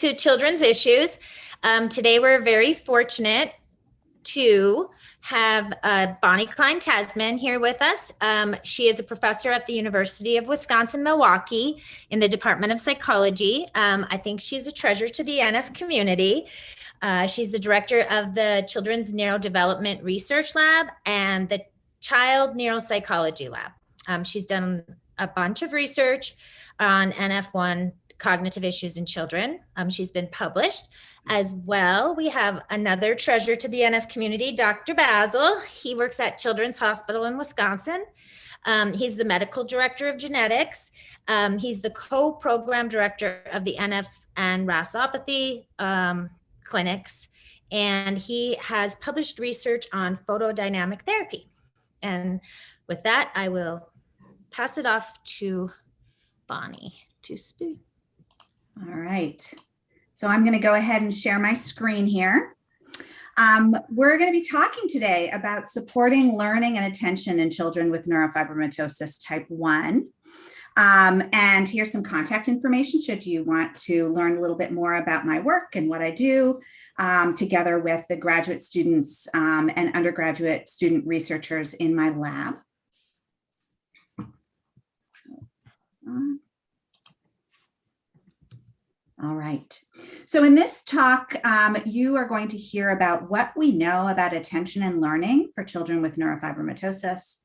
to Children's Issues. Today we're very fortunate to have Bonnie Klein-Tasman here with us. She is a professor at the University of Wisconsin-Milwaukee in the Department of Psychology. I think she's a treasure to the NF community. She's the director of the Children's Neurodevelopment Research Lab and the Child Neuropsychology Lab. She's done a bunch of research on NF1 cognitive issues in children. She's been published as well. We have another treasure to the NF community, Dr. Basil. He works at Children's Hospital in Wisconsin. He's the medical director of genetics. He's the co-program director of the NF and RASopathy clinics. And he has published research on photodynamic therapy. And with that, I will pass it off to Bonnie to speak. All right, so I'm going to go ahead and share my screen here. We're going to be talking today about supporting learning and attention in children with neurofibromatosis type 1. And here's some contact information should you want to learn a little bit more about my work and what I do, together with the graduate students and undergraduate student researchers in my lab. All right, so in this talk, you are going to hear about what we know about attention and learning for children with neurofibromatosis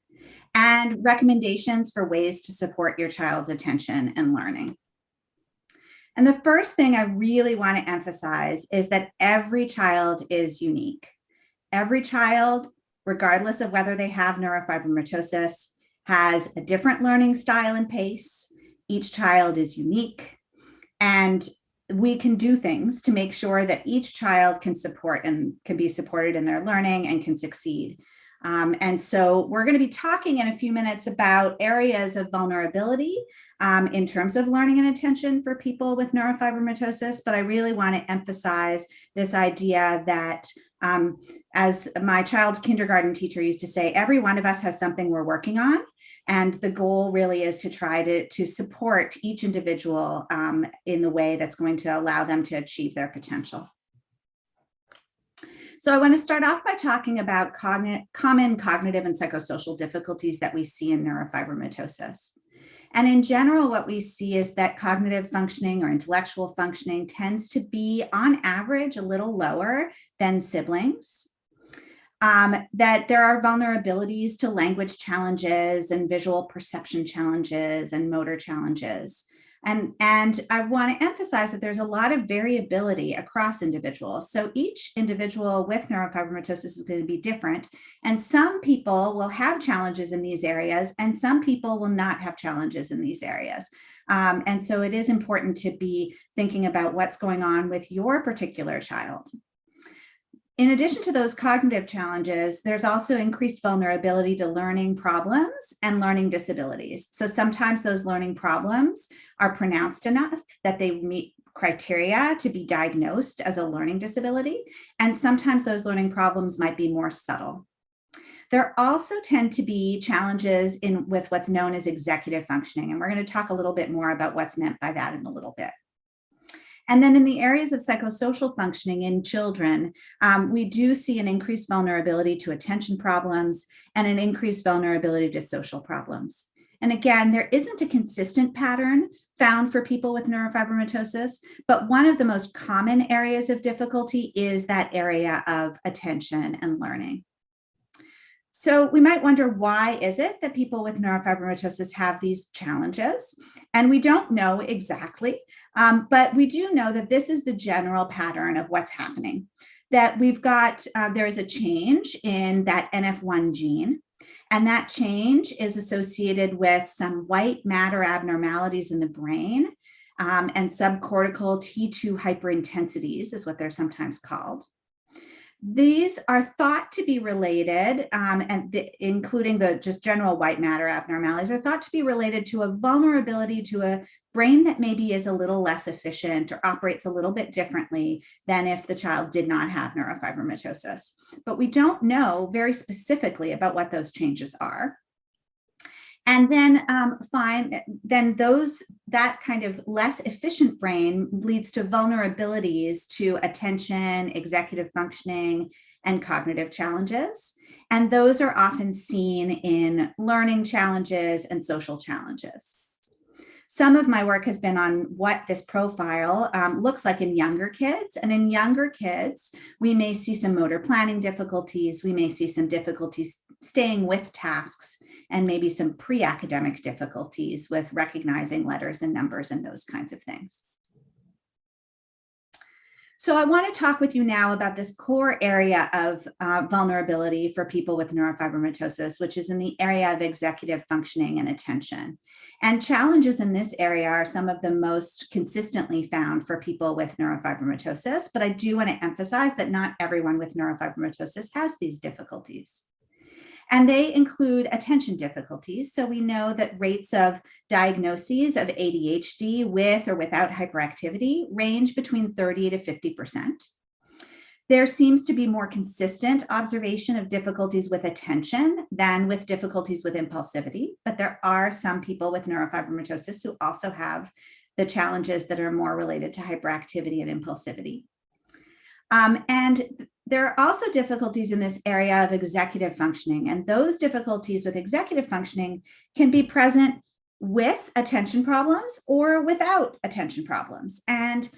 and recommendations for ways to support your child's attention and learning. And the first thing I really want to emphasize is that every child is unique. Every child, regardless of whether they have neurofibromatosis, has a different learning style and pace. Each child is unique, and we can do things to make sure that each child can support and can be supported in their learning and can succeed. And so we're going to be talking in a few minutes about areas of vulnerability in terms of learning and attention for people with neurofibromatosis, but I really want to emphasize this idea that as my child's kindergarten teacher used to say, every one of us has something we're working on. And the goal really is to try to support each individual in the way that's going to allow them to achieve their potential. So I want to start off by talking about common cognitive and psychosocial difficulties that we see in neurofibromatosis. And in general, what we see is that cognitive functioning or intellectual functioning tends to be, on average, a little lower than siblings. That there are vulnerabilities to language challenges and visual perception challenges and motor challenges. And I want to emphasize that there's a lot of variability across individuals. So each individual with neurofibromatosis is going to be different. And some people will have challenges in these areas, and some people will not have challenges in these areas. And so it is important to be thinking about what's going on with your particular child. In addition to those cognitive challenges, there's also increased vulnerability to learning problems and learning disabilities. So sometimes those learning problems are pronounced enough that they meet criteria to be diagnosed as a learning disability, and sometimes those learning problems might be more subtle. There also tend to be challenges with what's known as executive functioning, and we're going to talk a little bit more about what's meant by that in a little bit. And then in the areas of psychosocial functioning in children, we do see an increased vulnerability to attention problems and an increased vulnerability to social problems. And again, there isn't a consistent pattern found for people with neurofibromatosis, but one of the most common areas of difficulty is that area of attention and learning. So we might wonder, why is it that people with neurofibromatosis have these challenges? And we don't know exactly, but we do know that this is the general pattern of what's happening, that we've got, there is a change in that NF1 gene, and that change is associated with some white matter abnormalities in the brain and subcortical T2 hyperintensities is what they're sometimes called. These are thought to be related, including the just general white matter abnormalities, are thought to be related to a vulnerability to a brain that maybe is a little less efficient or operates a little bit differently than if the child did not have neurofibromatosis. But we don't know very specifically about what those changes are. And then that kind of less efficient brain leads to vulnerabilities to attention, executive functioning, and cognitive challenges. And those are often seen in learning challenges and social challenges. Some of my work has been on what this profile looks like in younger kids. And in younger kids, we may see some motor planning difficulties. We may see some difficulties staying with tasks, and maybe some pre-academic difficulties with recognizing letters and numbers and those kinds of things. So I want to talk with you now about this core area of vulnerability for people with neurofibromatosis, which is in the area of executive functioning and attention. And challenges in this area are some of the most consistently found for people with neurofibromatosis, but I do want to emphasize that not everyone with neurofibromatosis has these difficulties. And they include attention difficulties. So we know that rates of diagnoses of ADHD with or without hyperactivity range between 30 to 50%. There seems to be more consistent observation of difficulties with attention than with difficulties with impulsivity, but there are some people with neurofibromatosis who also have the challenges that are more related to hyperactivity and impulsivity. And there are also difficulties in this area of executive functioning, and those difficulties with executive functioning can be present with attention problems or without attention problems. And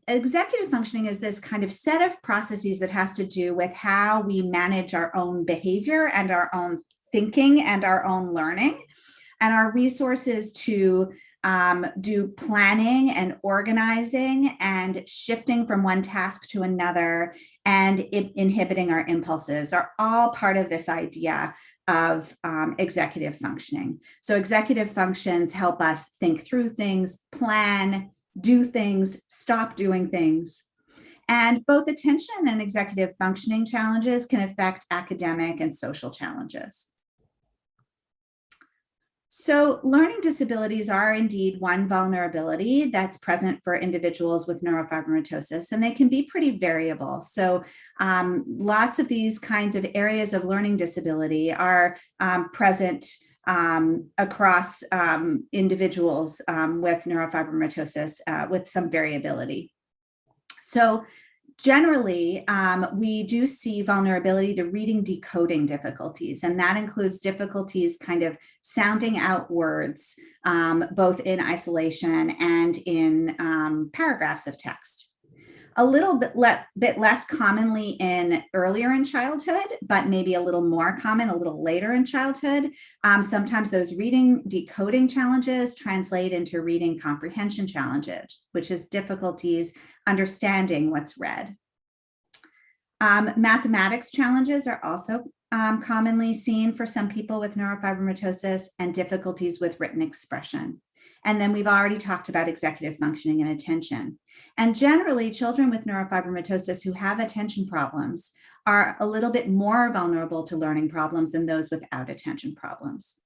executive functioning is this kind of set of processes that has to do with how we manage our own behavior and our own thinking and our own learning, and our resources to do planning and organizing and shifting from one task to another and inhibiting our impulses are all part of this idea of executive functioning. So executive functions help us think through things, plan, do things, stop doing things. And both attention and executive functioning challenges can affect academic and social challenges. So learning disabilities are indeed one vulnerability that's present for individuals with neurofibromatosis, and they can be pretty variable. So lots of these kinds of areas of learning disability are present across individuals with neurofibromatosis with some variability. So generally, we do see vulnerability to reading decoding difficulties, and that includes difficulties kind of sounding out words, both in isolation and in paragraphs of text. A little bit less commonly earlier in childhood, but maybe a little more common a little later in childhood. Sometimes those reading decoding challenges translate into reading comprehension challenges, which is difficulties understanding what's read. Mathematics challenges are also commonly seen for some people with neurofibromatosis, and difficulties with written expression. And then we've already talked about executive functioning and attention. And generally, children with neurofibromatosis who have attention problems are a little bit more vulnerable to learning problems than those without attention problems.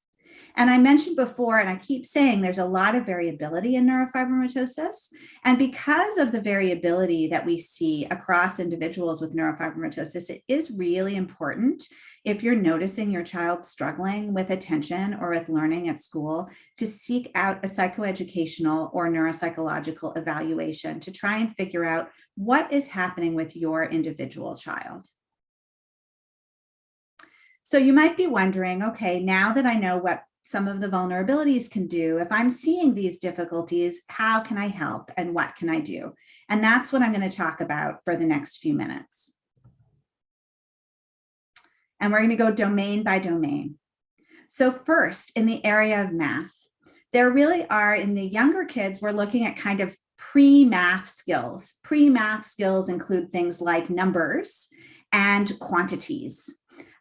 And I mentioned before, and I keep saying, there's a lot of variability in neurofibromatosis. And because of the variability that we see across individuals with neurofibromatosis, it is really important, if you're noticing your child struggling with attention or with learning at school, to seek out a psychoeducational or neuropsychological evaluation to try and figure out what is happening with your individual child. So you might be wondering, okay, now that I know what some of the vulnerabilities can do, if I'm seeing these difficulties, how can I help and what can I do? And that's what I'm going to talk about for the next few minutes. And we're going to go domain by domain. So first, in the area of math, there really are, in the younger kids, we're looking at kind of pre-math skills. Pre-math skills include things like numbers and quantities.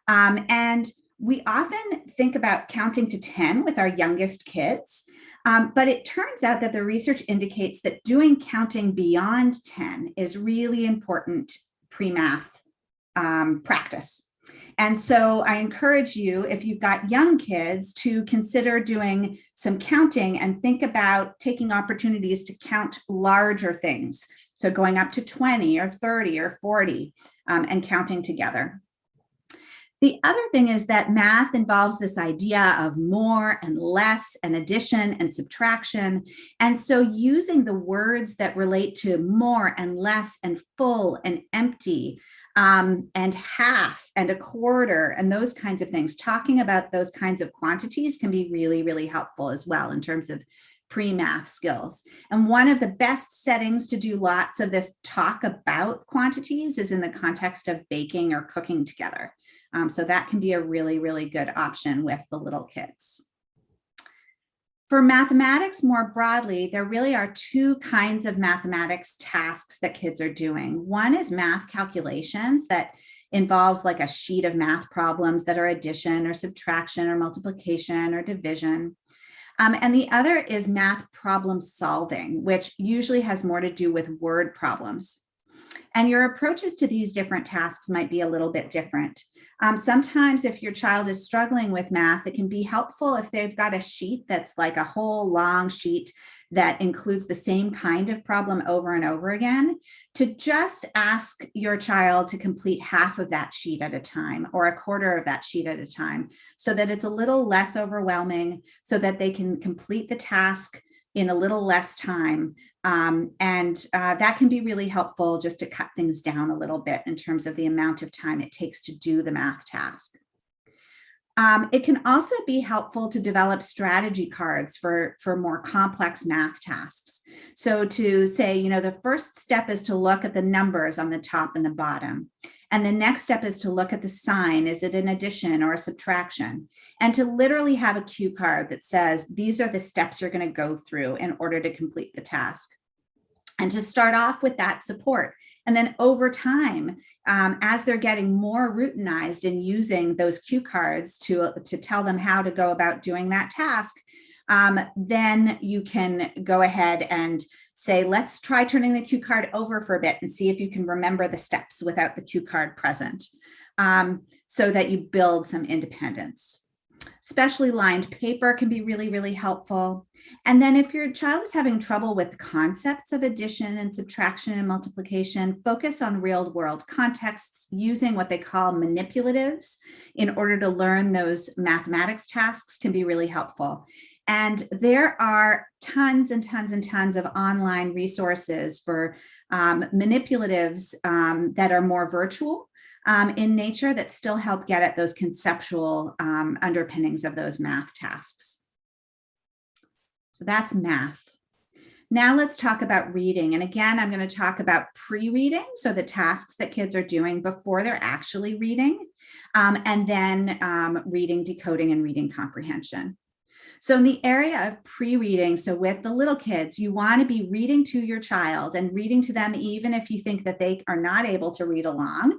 And we often think about counting to 10 with our youngest kids, but it turns out that the research indicates that doing counting beyond 10 is really important pre-math practice. And so I encourage you, if you've got young kids, to consider doing some counting and think about taking opportunities to count larger things. So going up to 20 or 30 or 40 and counting together. The other thing is that math involves this idea of more and less and addition and subtraction. And so using the words that relate to more and less and full and empty and half and a quarter and those kinds of things, talking about those kinds of quantities can be really, really helpful as well in terms of pre-math skills. And one of the best settings to do lots of this talk about quantities is in the context of baking or cooking together. So that can be a really, really good option with the little kids. For mathematics more broadly, there really are two kinds of mathematics tasks that kids are doing. One is math calculations that involves like a sheet of math problems that are addition or subtraction or multiplication or division. And the other is math problem solving, which usually has more to do with word problems. And your approaches to these different tasks might be a little bit different. Sometimes if your child is struggling with math, it can be helpful if they've got a sheet that's like a whole long sheet that includes the same kind of problem over and over again, to just ask your child to complete half of that sheet at a time or a quarter of that sheet at a time, so that it's a little less overwhelming, so that they can complete the task in a little less time. That can be really helpful just to cut things down a little bit in terms of the amount of time it takes to do the math task. It can also be helpful to develop strategy cards for more complex math tasks. So to say, you know, the first step is to look at the numbers on the top and the bottom. And the next step is to look at the sign. Is it an addition or a subtraction? And to literally have a cue card that says, these are the steps you're going to go through in order to complete the task. And to start off with that support. And then over time, as they're getting more routinized in using those cue cards to tell them how to go about doing that task, then you can go ahead and say, let's try turning the cue card over for a bit and see if you can remember the steps without the cue card present, so that you build some independence. Specially lined paper can be really, really helpful. And then if your child is having trouble with the concepts of addition and subtraction and multiplication, focus on real world contexts using what they call manipulatives in order to learn those mathematics tasks can be really helpful. And there are tons and tons and tons of online resources for manipulatives that are more virtual in nature that still help get at those conceptual underpinnings of those math tasks. So that's math. Now let's talk about reading. And again, I'm going to talk about pre-reading, so the tasks that kids are doing before they're actually reading, and then reading, decoding, and reading comprehension. So in the area of pre-reading, so with the little kids, you want to be reading to your child and reading to them even if you think that they are not able to read along,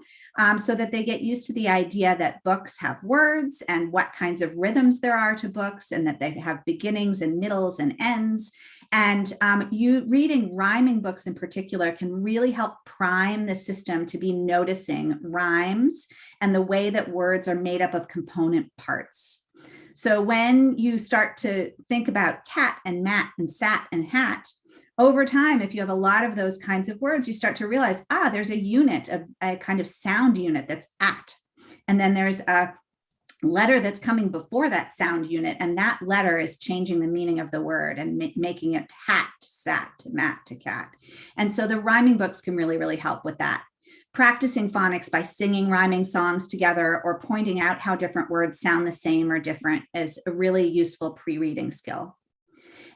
so that they get used to the idea that books have words and what kinds of rhythms there are to books, and that they have beginnings and middles and ends. And you reading rhyming books in particular can really help prime the system to be noticing rhymes and the way that words are made up of component parts. So when you start to think about cat and mat and sat and hat, over time, if you have a lot of those kinds of words, you start to realize, there's a unit, a kind of sound unit that's at. And then there's a letter that's coming before that sound unit, and that letter is changing the meaning of the word and making it hat, sat, mat to cat. And so the rhyming books can really, really help with that. Practicing phonics by singing rhyming songs together or pointing out how different words sound the same or different is a really useful pre-reading skill.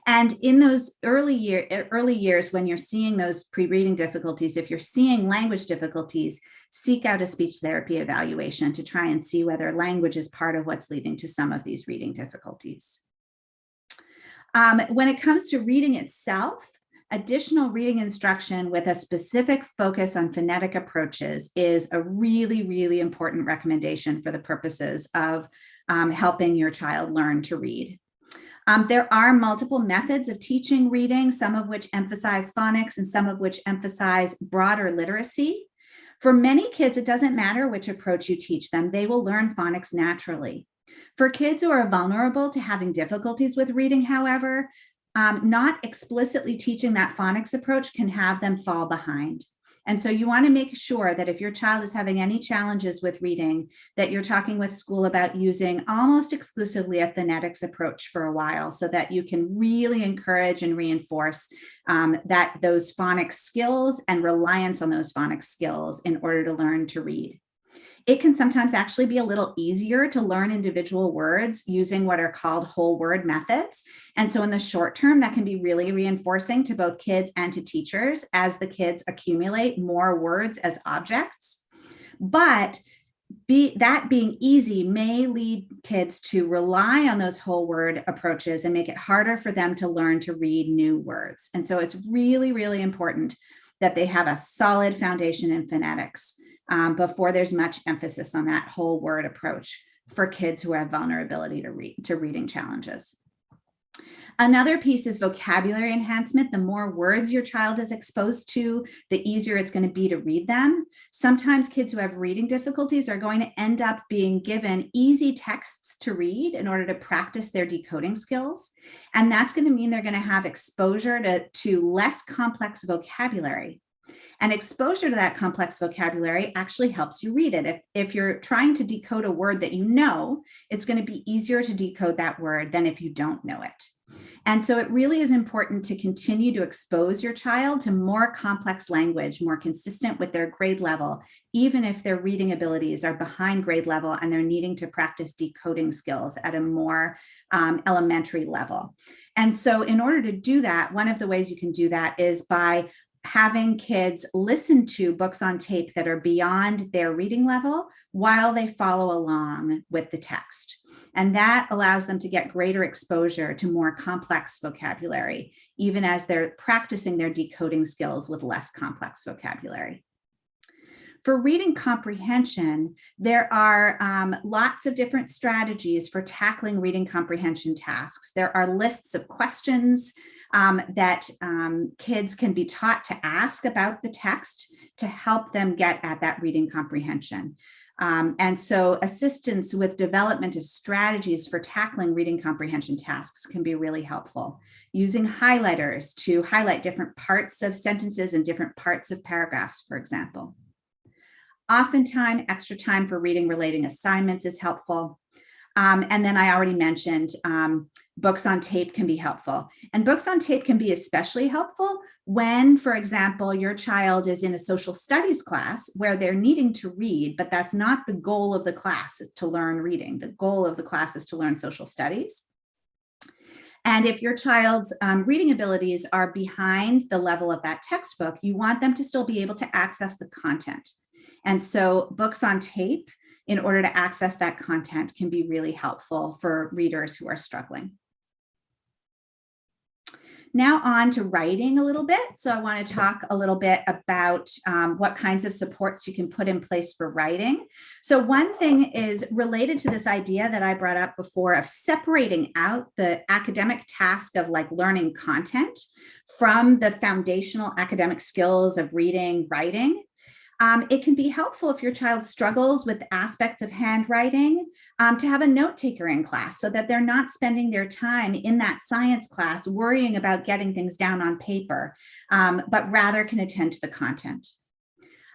And in those early years, when you're seeing those pre-reading difficulties, if you're seeing language difficulties, seek out a speech therapy evaluation to try and see whether language is part of what's leading to some of these reading difficulties. When it comes to reading itself, additional reading instruction with a specific focus on phonetic approaches is a really, really important recommendation for the purposes of helping your child learn to read. There are multiple methods of teaching reading, some of which emphasize phonics and some of which emphasize broader literacy. For many kids, it doesn't matter which approach you teach them, they will learn phonics naturally. For kids who are vulnerable to having difficulties with reading, however, not explicitly teaching that phonics approach can have them fall behind. And so you want to make sure that if your child is having any challenges with reading, that you're talking with school about using almost exclusively a phonetics approach for a while, so that you can really encourage and reinforce that those phonics skills and reliance on those phonics skills in order to learn to read. It can sometimes actually be a little easier to learn individual words using what are called whole word methods. And so in the short term, that can be really reinforcing to both kids and to teachers as the kids accumulate more words as objects. But that being easy may lead kids to rely on those whole word approaches and make it harder for them to learn to read new words. And so it's really, really important that they have a solid foundation in phonetics before there's much emphasis on that whole word approach for kids who have vulnerability to reading challenges. Another piece is vocabulary enhancement. The more words your child is exposed to, the easier it's going to be to read them. Sometimes kids who have reading difficulties are going to end up being given easy texts to read in order to practice their decoding skills. And that's going to mean they're going to have exposure to less complex vocabulary. And exposure to that complex vocabulary actually helps you read it. If you're trying to decode a word that you know, it's going to be easier to decode that word than if you don't know it. And so it really is important to continue to expose your child to more complex language, more consistent with their grade level, even if their reading abilities are behind grade level and they're needing to practice decoding skills at a more elementary level. And so in order to do that, one of the ways you can do that is by having kids listen to books on tape that are beyond their reading level while they follow along with the text. And that allows them to get greater exposure to more complex vocabulary, even as they're practicing their decoding skills with less complex vocabulary. For reading comprehension, there are lots of different strategies for tackling reading comprehension tasks. There are lists of questions that kids can be taught to ask about the text to help them get at that reading comprehension. And so assistance with development of strategies for tackling reading comprehension tasks can be really helpful. Using highlighters to highlight different parts of sentences and different parts of paragraphs, for example. Oftentimes, extra time for reading relating assignments is helpful. And then I already mentioned books on tape can be helpful. And books on tape can be especially helpful when, for example, your child is in a social studies class where they're needing to read, but that's not the goal of the class, is to learn reading. The goal of the class is to learn social studies. And if your child's reading abilities are behind the level of that textbook, you want them to still be able to access the content. And so books on tape, in order to access that content, can be really helpful for readers who are struggling. Now on to writing a little bit. So I want to talk a little bit about what kinds of supports you can put in place for writing. So one thing is related to this idea that I brought up before of separating out the academic task of like learning content from the foundational academic skills of reading, writing. It can be helpful if your child struggles with aspects of handwriting to have a note taker in class so that they're not spending their time in that science class worrying about getting things down on paper, but rather can attend to the content.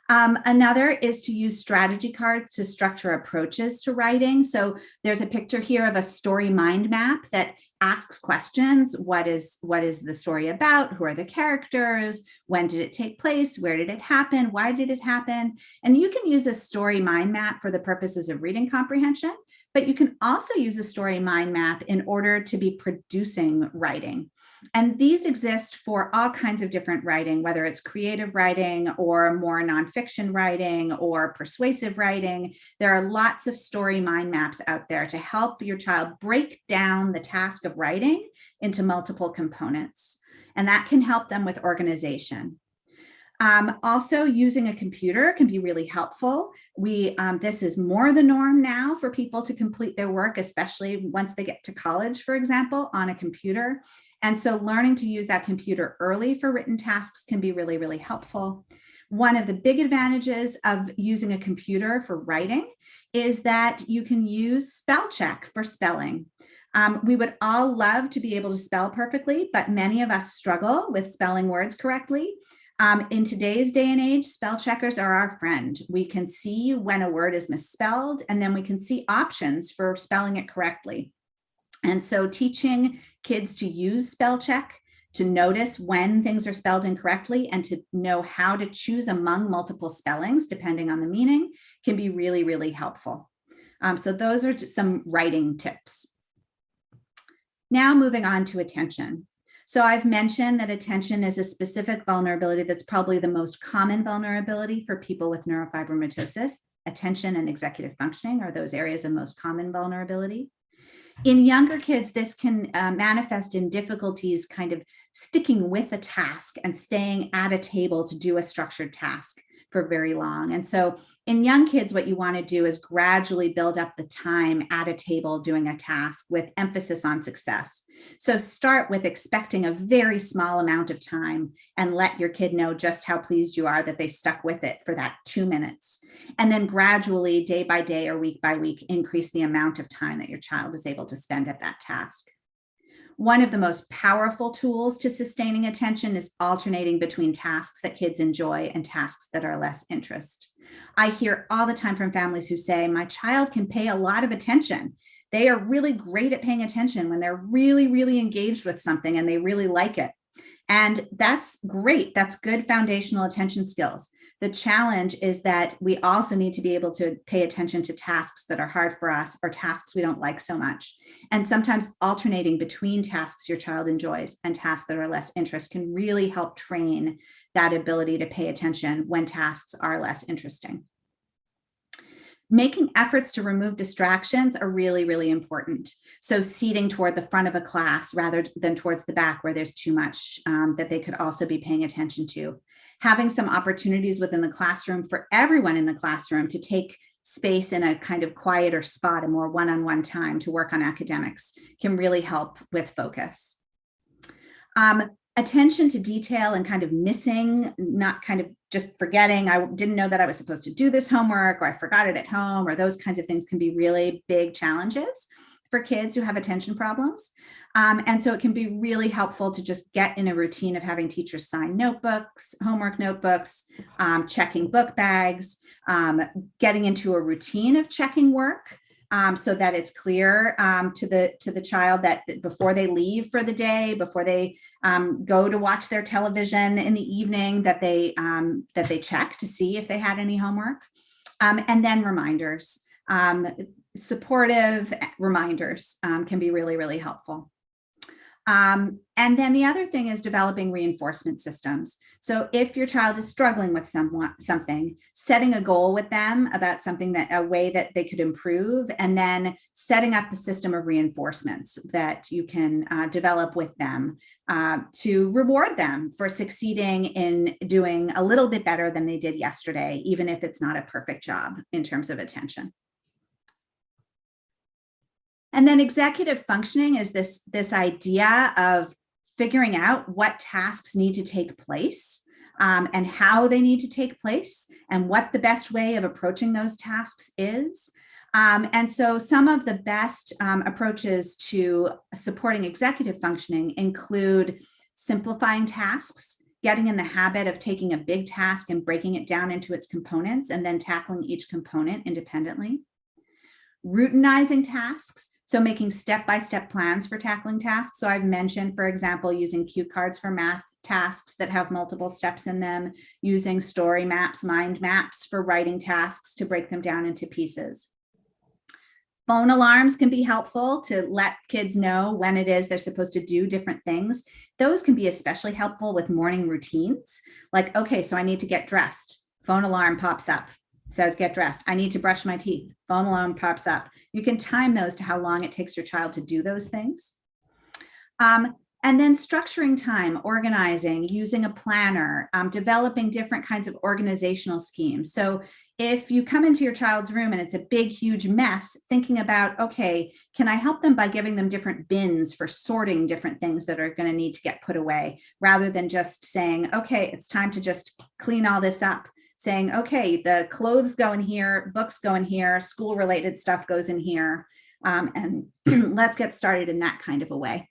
Another is to use strategy cards to structure approaches to writing. So there's a picture here of a story mind map that asks questions. What is the story about? Who are the characters? When did it take place? Where did it happen? Why did it happen? And you can use a story mind map for the purposes of reading comprehension, but you can also use a story mind map in order to be producing writing. And these exist for all kinds of different writing, whether it's creative writing or more nonfiction writing or persuasive writing. There are lots of story mind maps out there to help your child break down the task of writing into multiple components. And that can help them with organization. Also, using a computer can be really helpful. This is more the norm now for people to complete their work, especially once they get to college, for example, on a computer. And so learning to use that computer early for written tasks can be really, really helpful. One of the big advantages of using a computer for writing is that you can use spell check for spelling. We would all love to be able to spell perfectly, but many of us struggle with spelling words correctly. In today's day and age, spell checkers are our friend. We can see when a word is misspelled, and then we can see options for spelling it correctly. And so teaching kids to use spell check, to notice when things are spelled incorrectly, and to know how to choose among multiple spellings, depending on the meaning, can be really, really helpful. So those are just some writing tips. Now moving on to attention. So I've mentioned that attention is a specific vulnerability that's probably the most common vulnerability for people with neurofibromatosis. Attention and executive functioning are those areas of most common vulnerability. In younger kids, this can manifest in difficulties kind of sticking with a task and staying at a table to do a structured task for very long. And so in young kids, what you want to do is gradually build up the time at a table doing a task with emphasis on success. So start with expecting a very small amount of time and let your kid know just how pleased you are that they stuck with it for that 2 minutes. And then gradually, day by day or week by week, increase the amount of time that your child is able to spend at that task. One of the most powerful tools to sustaining attention is alternating between tasks that kids enjoy and tasks that are less interest. I hear all the time from families who say, my child can pay a lot of attention. They are really great at paying attention when they're really, really engaged with something and they really like it. And that's great. That's good foundational attention skills. The challenge is that we also need to be able to pay attention to tasks that are hard for us or tasks we don't like so much. And sometimes alternating between tasks your child enjoys and tasks that are less interest can really help train that ability to pay attention when tasks are less interesting. Making efforts to remove distractions are really, really important. So seating toward the front of a class rather than towards the back where there's too much that they could also be paying attention to. Having some opportunities within the classroom for everyone in the classroom to take space in a kind of quieter spot, a more one-on-one time to work on academics can really help with focus. Attention to detail and kind of missing, not kind of just forgetting, I didn't know that I was supposed to do this homework, or I forgot it at home, or those kinds of things can be really big challenges for kids who have attention problems. And so it can be really helpful to just get in a routine of having teachers sign notebooks, homework notebooks, checking book bags, getting into a routine of checking work. So that it's clear to the child that before they leave for the day, before they go to watch their television in the evening, that they check to see if they had any homework, and then reminders, supportive reminders can be really, really helpful. And then the other thing is developing reinforcement systems. So if your child is struggling with something, setting a goal with them about something a way that they could improve, and then setting up a system of reinforcements that you can develop with them to reward them for succeeding in doing a little bit better than they did yesterday, even if it's not a perfect job in terms of attention. And then executive functioning is this idea of figuring out what tasks need to take place and how they need to take place and what the best way of approaching those tasks is. And so some of the best approaches to supporting executive functioning include simplifying tasks, getting in the habit of taking a big task and breaking it down into its components and then tackling each component independently. Routinizing tasks. So making step-by-step plans for tackling tasks. So I've mentioned, for example, using cue cards for math tasks that have multiple steps in them, using story maps, mind maps for writing tasks to break them down into pieces. Phone alarms can be helpful to let kids know when it is they're supposed to do different things. Those can be especially helpful with morning routines. Like, okay, so I need to get dressed. Phone alarm pops up. Says get dressed. I need to brush my teeth. Phone alarm pops up. You can time those to how long it takes your child to do those things. And then structuring time, organizing, using a planner, developing different kinds of organizational schemes. So if you come into your child's room and it's a big, huge mess, thinking about, okay, can I help them by giving them different bins for sorting different things that are going to need to get put away, rather than just saying, okay, it's time to just clean all this up. Saying, okay, the clothes go in here, books go in here, school-related stuff goes in here, and let's get started in that kind of a way.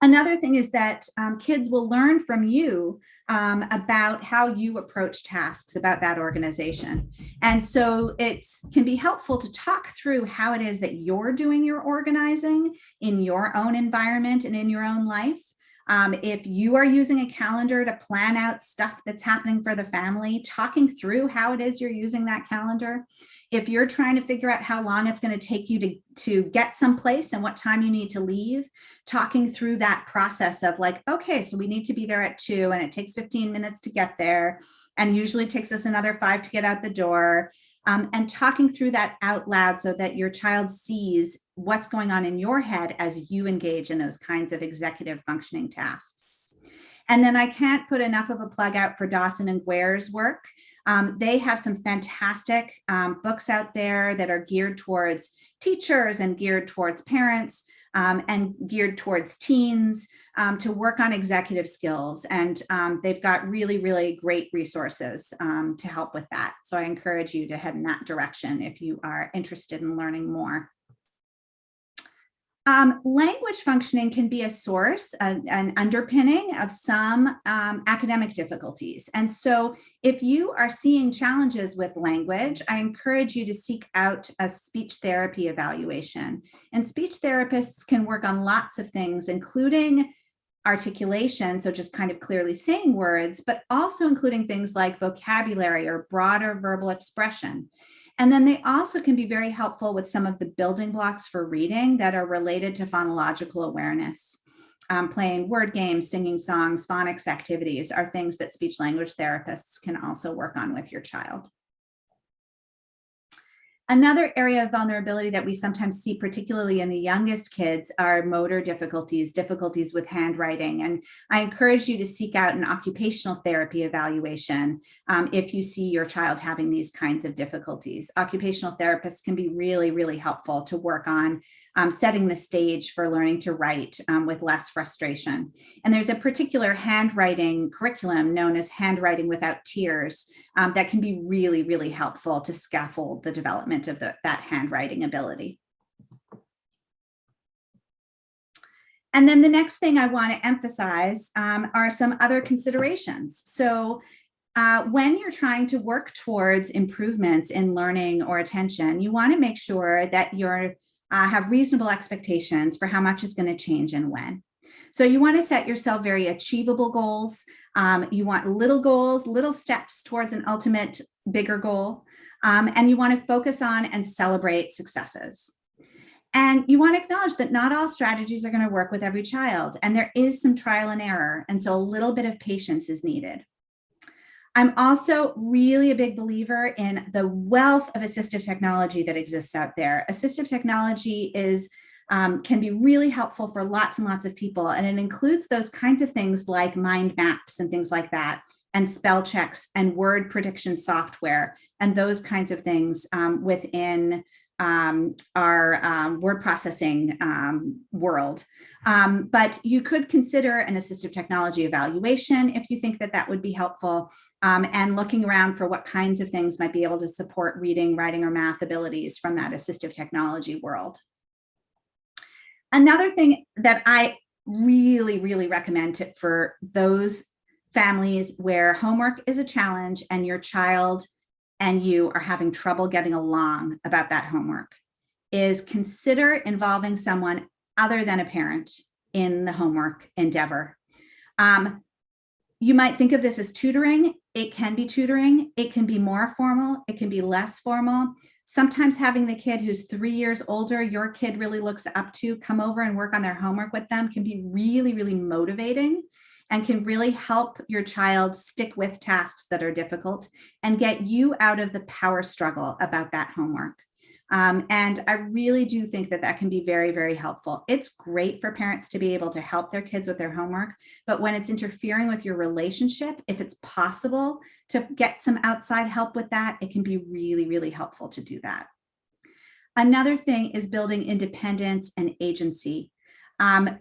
Another thing is that kids will learn from you about how you approach tasks about that organization. And so it can be helpful to talk through how it is that you're doing your organizing in your own environment and in your own life. If you are using a calendar to plan out stuff that's happening for the family, talking through how it is you're using that calendar. If you're trying to figure out how long it's going to take you to get someplace and what time you need to leave, talking through that process of like, okay, so we need to be there at 2 and it takes 15 minutes to get there and usually takes us another 5 to get out the door. And talking through that out loud so that your child sees what's going on in your head as you engage in those kinds of executive functioning tasks. And then I can't put enough of a plug out for Dawson and Guare's work. They have some fantastic books out there that are geared towards teachers and geared towards parents and geared towards teens to work on executive skills. And they've got really, really great resources to help with that. So I encourage you to head in that direction if you are interested in learning more. Language functioning can be a source, an underpinning of some academic difficulties. And so if you are seeing challenges with language, I encourage you to seek out a speech therapy evaluation. And speech therapists can work on lots of things, including articulation, so just kind of clearly saying words, but also including things like vocabulary or broader verbal expression. And then they also can be very helpful with some of the building blocks for reading that are related to phonological awareness. Playing word games, singing songs, phonics activities are things that speech language therapists can also work on with your child. Another area of vulnerability that we sometimes see, particularly in the youngest kids, are motor difficulties, difficulties with handwriting. And I encourage you to seek out an occupational therapy evaluation if you see your child having these kinds of difficulties. Occupational therapists can be really, really helpful to work on setting the stage for learning to write with less frustration. And there's a particular handwriting curriculum known as Handwriting Without Tears that can be really, really helpful to scaffold the development of that handwriting ability. And then the next thing I want to emphasize are some other considerations. So when you're trying to work towards improvements in learning or attention, you want to make sure that you're have reasonable expectations for how much is going to change and when. So you want to set yourself very achievable goals. You want little goals, little steps towards an ultimate bigger goal. And you want to focus on and celebrate successes. And you want to acknowledge that not all strategies are going to work with every child. And there is some trial and error. And so a little bit of patience is needed. I'm also really a big believer in the wealth of assistive technology that exists out there. Assistive technology can be really helpful for lots and lots of people. And it includes those kinds of things like mind maps and things like that, and spell checks and word prediction software, and those kinds of things within our word processing world. But you could consider an assistive technology evaluation if you think that that would be helpful. And looking around for what kinds of things might be able to support reading, writing, or math abilities from that assistive technology world. Another thing that I really, really recommend for those families where homework is a challenge and your child and you are having trouble getting along about that homework is consider involving someone other than a parent in the homework endeavor. You might think of this as tutoring. It can be tutoring. It can be more formal. It can be less formal. Sometimes having the kid who's 3 years older, your kid really looks up to, come over and work on their homework with them can be really, really motivating and can really help your child stick with tasks that are difficult and get you out of the power struggle about that homework. And I really do think that that can be very, very helpful. It's great for parents to be able to help their kids with their homework, but when it's interfering with your relationship, if it's possible to get some outside help with that, it can be really, really helpful to do that. Another thing is building independence and agency.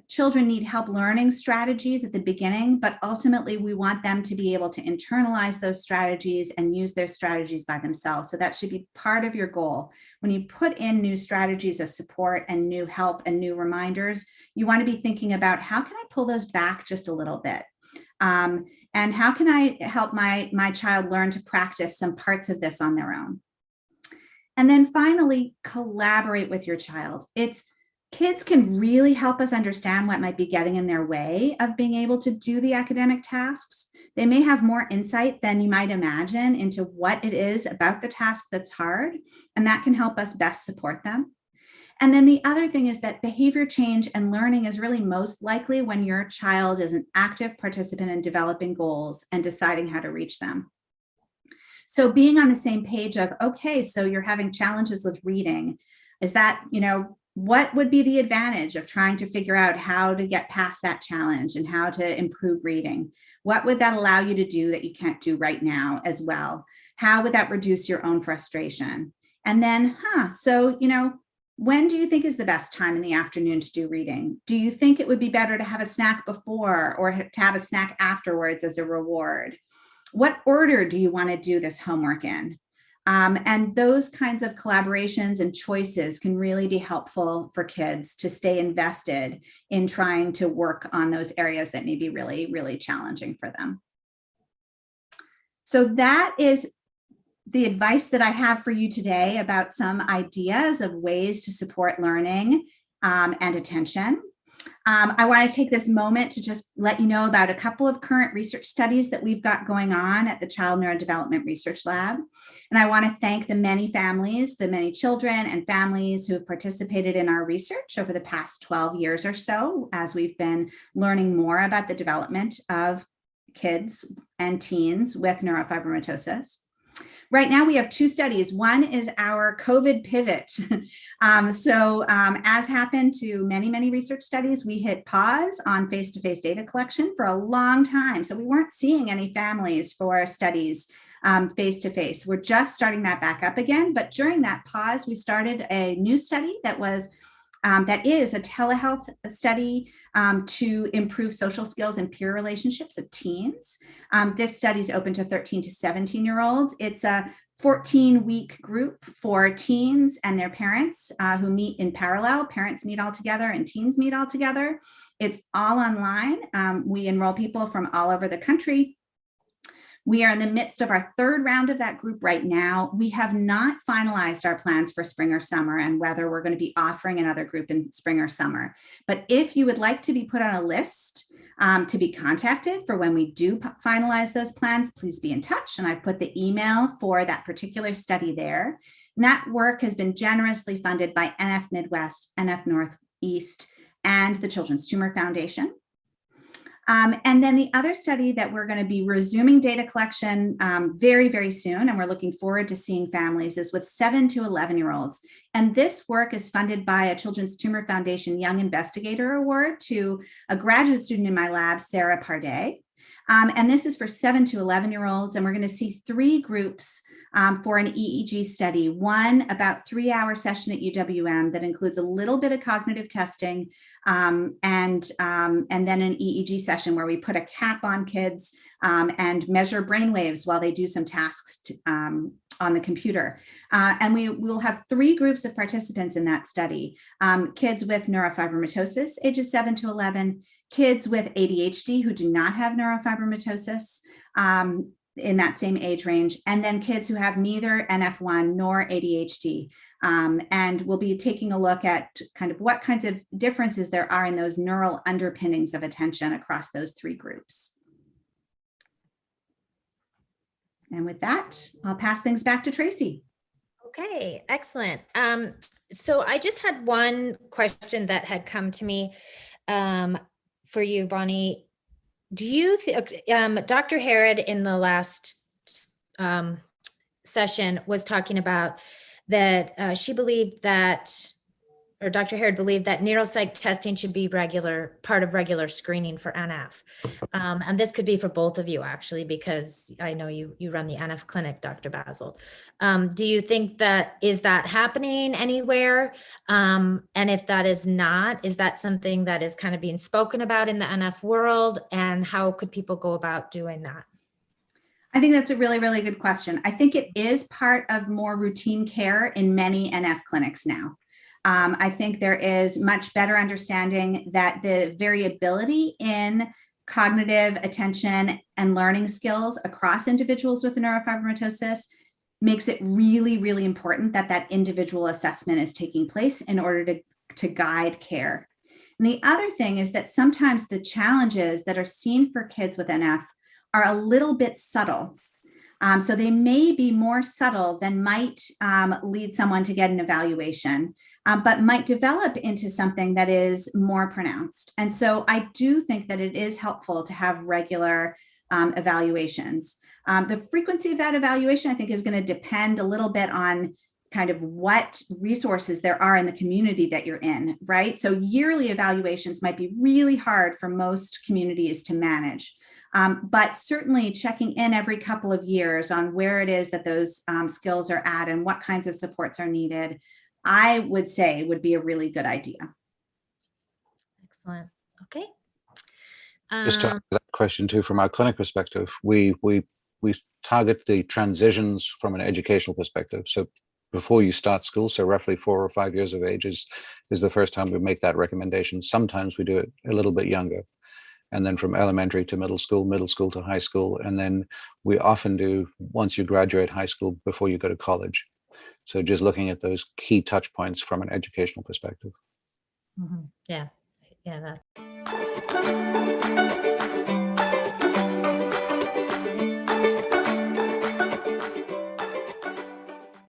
Children need help learning strategies at the beginning, but ultimately we want them to be able to internalize those strategies and use their strategies by themselves. So that should be part of your goal. When you put in new strategies of support and new help and new reminders, you want to be thinking about, how can I pull those back just a little bit? And how can I help my child learn to practice some parts of this on their own? And then finally, collaborate with your child. Kids can really help us understand what might be getting in their way of being able to do the academic tasks. They may have more insight than you might imagine into what it is about the task that's hard, and that can help us best support them. And then the other thing is that behavior change and learning is really most likely when your child is an active participant in developing goals and deciding how to reach them. So being on the same page of, okay, so you're having challenges with reading, is that, what would be the advantage of trying to figure out how to get past that challenge and how to improve reading? What would that allow you to do that you can't do right now as well? How would that reduce your own frustration? And then, so, when do you think is the best time in the afternoon to do reading? Do you think it would be better to have a snack before or to have a snack afterwards as a reward? What order do you want to do this homework in? And those kinds of collaborations and choices can really be helpful for kids to stay invested in trying to work on those areas that may be really, really challenging for them. So that is the advice that I have for you today about some ideas of ways to support learning and attention. I want to take this moment to just let you know about a couple of current research studies that we've got going on at the Child Neurodevelopment Research Lab. And I want to thank the many families, the many children and families who have participated in our research over the past 12 years or so, as we've been learning more about the development of kids and teens with neurofibromatosis. Right now, we have two studies. One is our COVID pivot. As happened to many, many research studies, we hit pause on face-to-face data collection for a long time. So we weren't seeing any families for studies face-to-face. We're just starting that back up again. But during that pause, we started a new study that is a telehealth study to improve social skills and peer relationships of teens. This study is open to 13 to 17-year-olds. It's a 14-week group for teens and their parents who meet in parallel. Parents meet all together and teens meet all together. It's all online. We enroll people from all over the country. We are in the midst of our third round of that group right now. We have not finalized our plans for spring or summer and whether we're going to be offering another group in spring or summer. But if you would like to be put on a list to be contacted for when we do finalize those plans, please be in touch. And I've put the email for that particular study there. And that work has been generously funded by NF Midwest, NF Northeast, and the Children's Tumor Foundation. And then the other study that we're going to be resuming data collection very, very soon, and we're looking forward to seeing families, is with 7 to 11-year-olds. And this work is funded by a Children's Tumor Foundation Young Investigator Award to a graduate student in my lab, Sarah Parday. And this is for 7 to 11-year-olds, and we're going to see 3 groups for an EEG study. One about 3-hour session at UWM that includes a little bit of cognitive testing, and then an EEG session where we put a cap on kids and measure brain waves while they do some tasks on the computer. And we will have 3 groups of participants in that study: kids with neurofibromatosis, ages 7 to 11, kids with ADHD who do not have neurofibromatosis in that same age range, and then kids who have neither NF1 nor ADHD. And we'll be taking a look at kind of what kinds of differences there are in those neural underpinnings of attention across those 3 groups. And with that, I'll pass things back to Tracy. Okay, excellent. So I just had one question that had come to me for you, Bonnie. Do you think Dr. Harrod in the last session was talking about that she believed that, or Dr. Harrod believed that neuropsych testing should be part of regular screening for NF. And this could be for both of you, actually, because I know you run the NF clinic, Dr. Basil. Do you think is that happening anywhere? And if that is not, is that something that is kind of being spoken about in the NF world? And how could people go about doing that? I think that's a really, really good question. I think it is part of more routine care in many NF clinics now. I think there is much better understanding that the variability in cognitive, attention, and learning skills across individuals with neurofibromatosis makes it really, really important that that individual assessment is taking place in order to guide care. And the other thing is that sometimes the challenges that are seen for kids with NF are a little bit subtle. So they may be more subtle than might lead someone to get an evaluation, but might develop into something that is more pronounced. And so I do think that it is helpful to have regular evaluations. The frequency of that evaluation, I think, is going to depend a little bit on kind of what resources there are in the community that you're in, right? So yearly evaluations might be really hard for most communities to manage. But certainly checking in every couple of years on where it is that those skills are at and what kinds of supports are needed, I would say would be a really good idea. Excellent. Okay. Just to answer that question too, from our clinic perspective, we target the transitions from an educational perspective. So before you start school, so roughly 4 or 5 years of age is the first time we make that recommendation. Sometimes we do it a little bit younger. And then from elementary to middle school to high school. And then we often do once you graduate high school before you go to college. So just looking at those key touch points from an educational perspective. Mm-hmm. Yeah. Yeah. That.